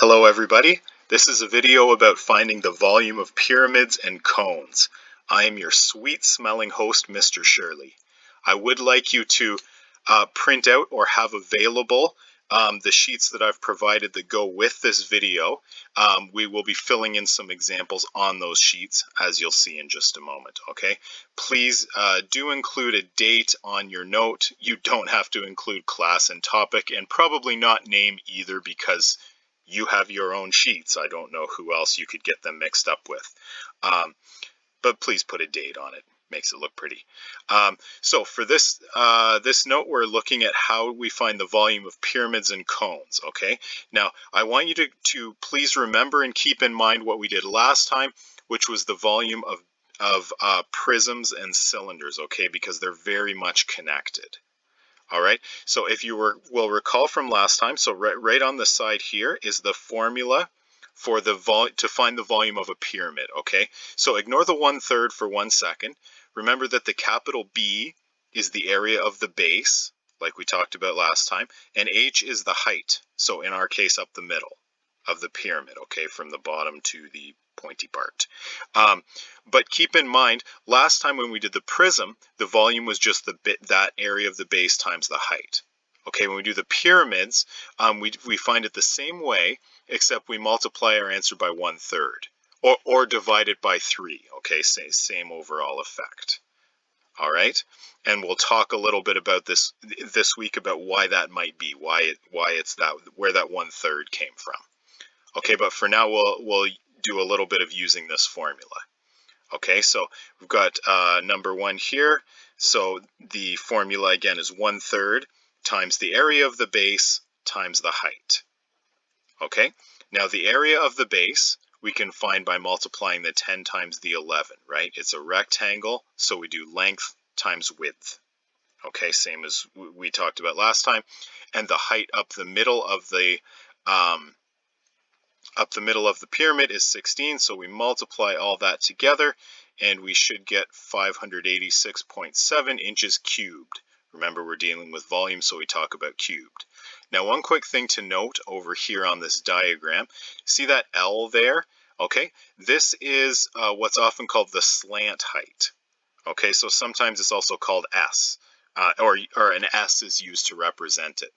Hello everybody, this is a video about finding the volume of pyramids and cones. I am your sweet smelling host, Mr. Shirley. I would like you to print out or have available the sheets that I've provided that go with this video. We will be filling in some examples on those sheets, as you'll see in just a moment, okay? Please do include a date on your note. You don't have to include class and topic, and probably not name either, because you have your own sheets. I don't know who else you could get them mixed up with. But please put a date on it. Makes it look pretty. So for this note, we're looking at how we find the volume of pyramids and cones, okay? Now, I want you to please remember and keep in mind what we did last time, which was the volume of prisms and cylinders, okay? Because they're very much connected. All right, so if you will recall from last time, so right on the side here is the formula for to find the volume of a pyramid, okay? So ignore the 1/3 for 1 second. Remember that the capital B is the area of the base, like we talked about last time, and H is the height, so in our case up the middle of the pyramid, okay, from the bottom to the pointy part. But keep in mind, last time when we did the prism, the volume was just that area of the base times the height. Okay, when we do the pyramids, we find it the same way, except we multiply our answer by 1/3, or divide it by 3. Okay, same overall effect. All right, and we'll talk a little bit about this week about why that might be, why it's where that 1/3 came from. Okay, but for now we'll do a little bit of using this formula. Okay, so we've got number 1 here. So the formula again is 1/3 times the area of the base times the height. Okay, now the area of the base we can find by multiplying the 10 times the 11, right? It's a rectangle, so we do length times width. Okay, same as we talked about last time. And the height up the middle of the pyramid is 16, so we multiply all that together and we should get 586.7 inches cubed. Remember, we're dealing with volume, so we talk about cubed. Now, one quick thing to note over here on this diagram, see that L there? Okay, this is what's often called the slant height. Okay, so sometimes it's also called S. Or an S is used to represent it.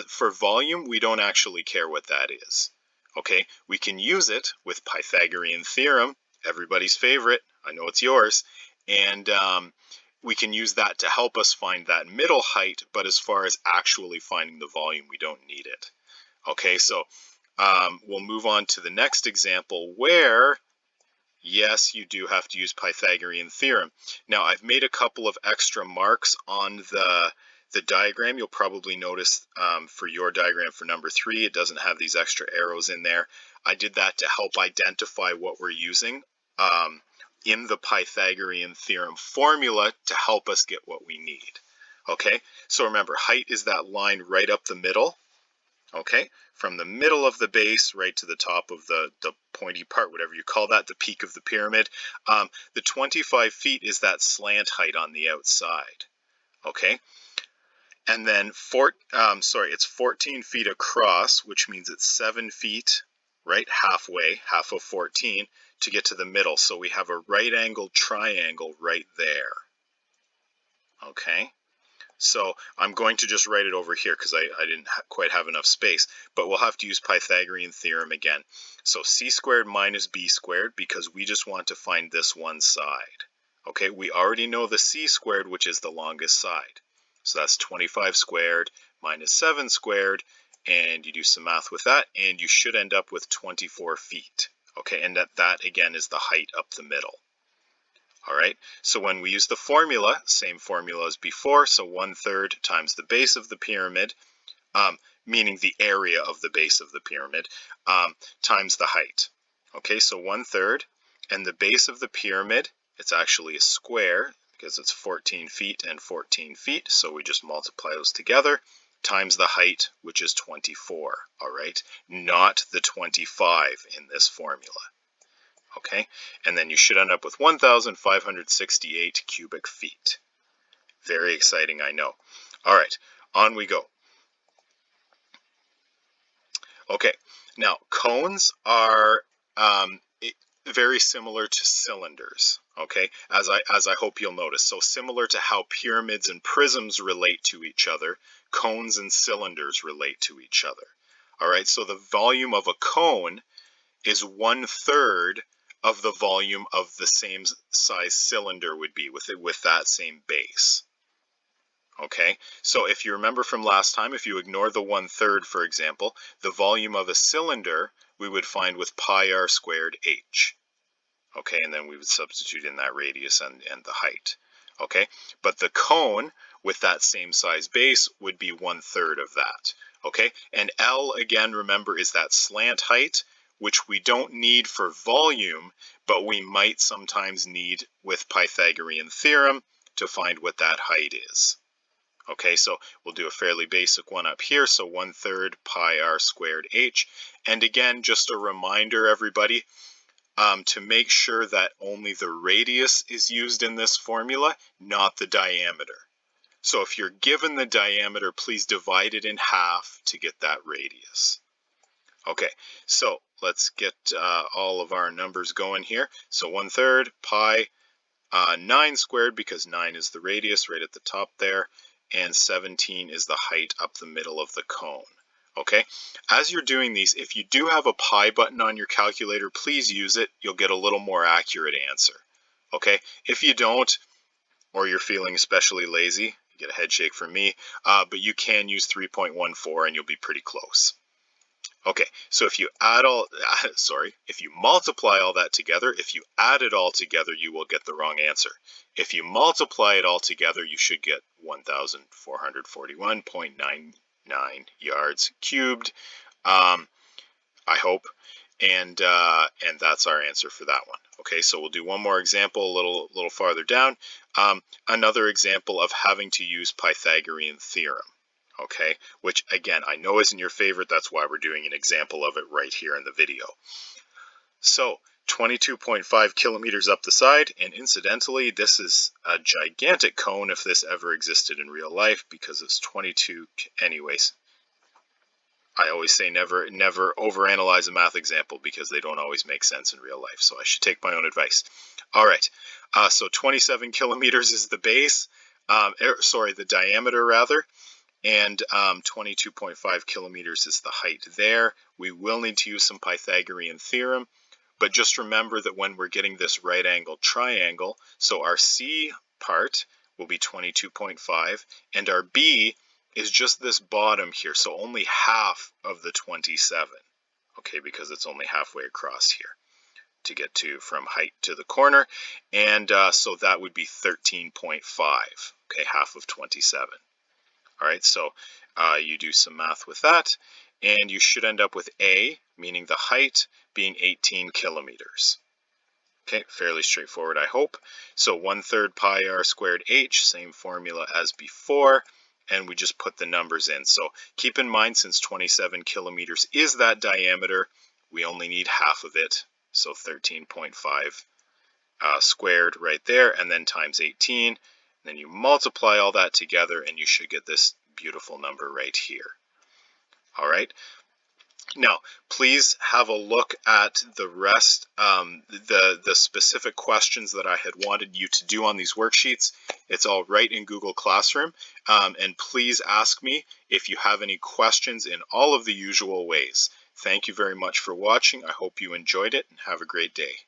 For volume, we don't actually care what that is. Okay, we can use it with Pythagorean theorem, everybody's favorite. I know it's yours. And we can use that to help us find that middle height, but as far as actually finding the volume, we don't need it. Okay, so we'll move on to the next example where, yes, you do have to use Pythagorean theorem. Now, I've made a couple of extra marks on the diagram. You'll probably notice for your diagram for number 3, it doesn't have these extra arrows in there. I did that to help identify what we're using in the Pythagorean theorem formula to help us get what we need. Okay, so remember, height is that line right up the middle. Okay, from the middle of the base right to the top of the pointy part, whatever you call that, the peak of the pyramid. The 25 feet is that slant height on the outside. Okay, and then it's 14 feet across, which means it's 7 feet, right, halfway, half of 14, to get to the middle. So we have a right-angled triangle right there. Okay, so I'm going to just write it over here because I didn't quite have enough space, but we'll have to use Pythagorean theorem again. So c squared minus b squared, because we just want to find this one side. Okay, we already know the c squared, which is the longest side. So that's 25 squared minus 7 squared, and you do some math with that, and you should end up with 24 feet. Okay, and that again is the height up the middle. All right, so when we use the formula, same formula as before, so 1/3 times the base of the pyramid, meaning the area of the base of the pyramid, times the height. Okay, so 1/3, and the base of the pyramid, it's actually a square because it's 14 feet and 14 feet, so we just multiply those together, times the height, which is 24, all right? Not the 25 in this formula. Okay, and then you should end up with 1,568 cubic feet. Very exciting, I know. All right, on we go. Okay, now cones are very similar to cylinders, okay, as I hope you'll notice. So similar to how pyramids and prisms relate to each other, cones and cylinders relate to each other. All right, so the volume of a cone is 1/3 of the volume of the same size cylinder would be with that same base. Okay, so if you remember from last time, if you ignore the 1/3, for example, the volume of a cylinder we would find with pi r squared h. Okay, and then we would substitute in that radius and the height. Okay, but the cone with that same size base would be 1/3 of that. Okay, and L, again, remember, is that slant height, which we don't need for volume, but we might sometimes need with Pythagorean theorem to find what that height is. Okay, so we'll do a fairly basic one up here. So 1/3 pi r squared h. And again, just a reminder, everybody, to make sure that only the radius is used in this formula, not the diameter. So if you're given the diameter, please divide it in half to get that radius. Okay, so let's get all of our numbers going here. So 1/3 pi 9 squared, because 9 is the radius right at the top there, and 17 is the height up the middle of the cone. Okay, as you're doing these, if you do have a pi button on your calculator, please use it. You'll get a little more accurate answer. Okay, if you don't, or you're feeling especially lazy, you get a head shake from me, but you can use 3.14 and you'll be pretty close. Okay, so if you if you multiply all that together, if you add it all together, you will get the wrong answer. If you multiply it all together, you should get 1,441.99 yards cubed, I hope, and that's our answer for that one. Okay, so we'll do one more example a little farther down. Another example of having to use Pythagorean theorem. Okay, which again, I know isn't your favorite. That's why we're doing an example of it right here in the video. So 22.5 kilometers up the side, and incidentally, this is a gigantic cone if this ever existed in real life, because it's 22, anyways. I always say never overanalyze a math example, because they don't always make sense in real life, so I should take my own advice. All right, so 27 kilometers is the base, the diameter rather, and 22.5 kilometers is the height there. We will need to use some Pythagorean theorem, but just remember that when we're getting this right angled triangle, so our C part will be 22.5, and our B is just this bottom here, so only half of the 27, okay, because it's only halfway across here to get to from height to the corner, and so that would be 13.5, okay, half of 27. All right, so you do some math with that, and you should end up with A, meaning the height, being 18 kilometers. Okay, fairly straightforward, I hope. So 1/3 pi r squared h, same formula as before, and we just put the numbers in. So keep in mind, since 27 kilometers is that diameter, we only need half of it, so 13.5 squared right there, and then times 18. Then you multiply all that together and you should get this beautiful number right here. All right. Now, please have a look at the rest, the specific questions that I had wanted you to do on these worksheets. It's all right in Google Classroom. And please ask me if you have any questions in all of the usual ways. Thank you very much for watching. I hope you enjoyed it, and have a great day.